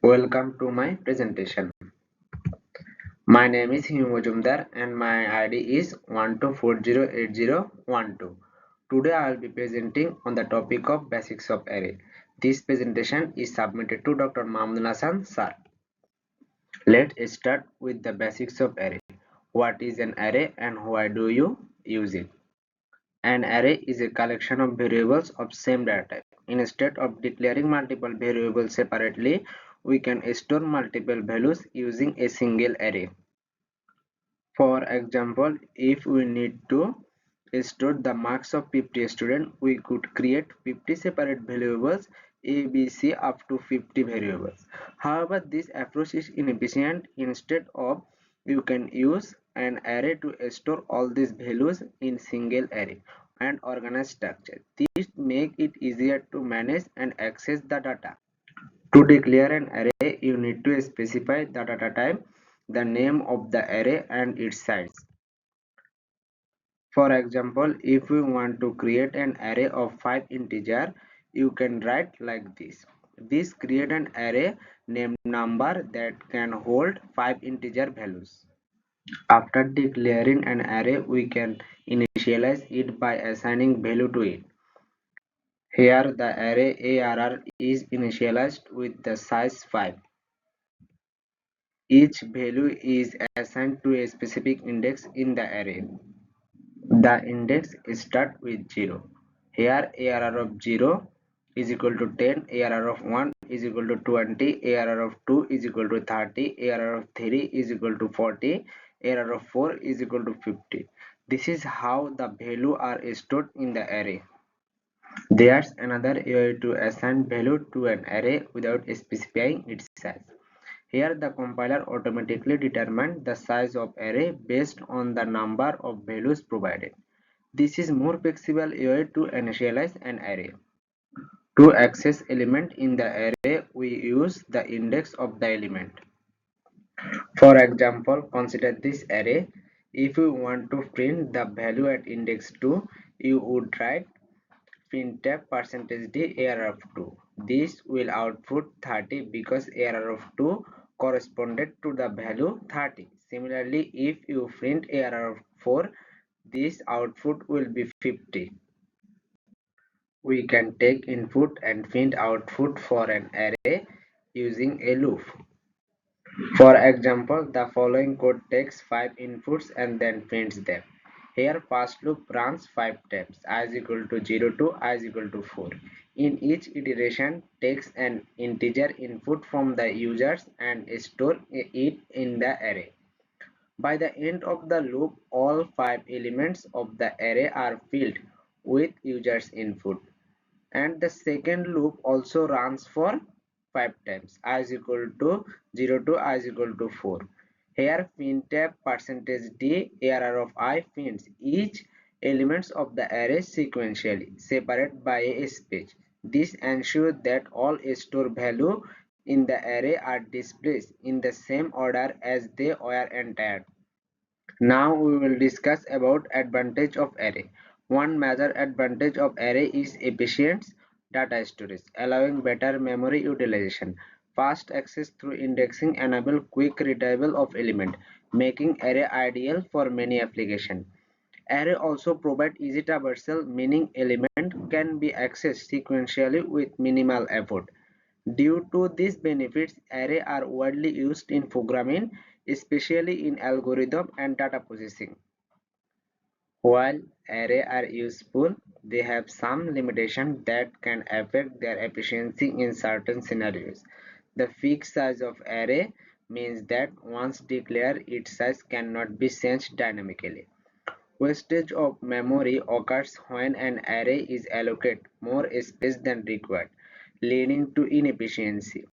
Welcome to my presentation. My name is Himu Majumdar and my ID is 12408012. Today I will be presenting on the topic of basics of array. This presentation is submitted to Dr. Mahmud Hassan sir. Let's start with the basics of array. What is an array and why do you use it? An array is a collection of variables of same data type. Instead of declaring multiple variables separately, we can store multiple values using a single array. For example, if we need to store the marks of 50 students, we could create 50 separate variables A, B, C up to 50 variables. However, this approach is inefficient. Instead of, you can use an array to store all these values in single array and organize structure. This make it easier to manage and access the data. To declare an array, you need to specify the data type, the name of the array, and its size. For example, if you want to create an array of 5 integers, you can write like this. This create an array named number that can hold 5 integer values. After declaring an array, we can initialize it by assigning value to it. Here the array ARR is initialized with the size 5. Each value is assigned to a specific index in the array. The index starts with 0. Here ARR of 0 is equal to 10, ARR of 1 is equal to 20, ARR of 2 is equal to 30, ARR of 3 is equal to 40, ARR of 4 is equal to 50. This is how the value are stored in the array. There's another way to assign value to an array without specifying its size. Here the compiler automatically determines the size of array based on the number of values provided. This is more flexible way to initialize an array. To access element in the array, we use the index of the element. For example, consider this array. If you want to print the value at index 2, you would write printf %d ARR of 2. This will output 30 because ARR of 2 corresponded to the value 30. Similarly, if you print ARR of 4, this output will be 50. We can take input and print output for an array using a loop. For example, the following code takes 5 inputs and then prints them. Here first loop runs 5 times, I is equal to 0 to I is equal to 4. In each iteration takes an integer input from the users and store it in the array. By the end of the loop, all 5 elements of the array are filled with users input. And the second loop also runs for 5 times, I is equal to 0 to I is equal to 4. Here printf %d ARR of I prints each elements of the array sequentially, separated by a space. This ensures that all stored value in the array are displayed in the same order as they were entered. Now we will discuss about advantage of array. One major advantage of array is efficient data storage, allowing better memory utilization. Fast access through indexing enable quick retrieval of element, making array ideal for many applications. Array also provide easy traversal, meaning element can be accessed sequentially with minimal effort. Due to these benefits, arrays are widely used in programming, especially in algorithm and data processing. While arrays are useful, they have some limitations that can affect their efficiency in certain scenarios. The fixed size of array means that once declared, its size cannot be changed dynamically. Wastage of memory occurs when an array is allocated more space than required, leading to inefficiency.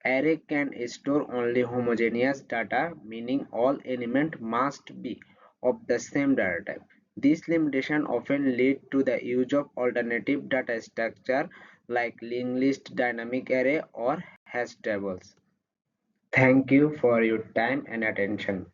Array can store only homogeneous data, meaning all elements must be of the same data type. This limitation often leads to the use of alternative data structure like linked list, dynamic array, or hash tables. Thank you for your time and attention.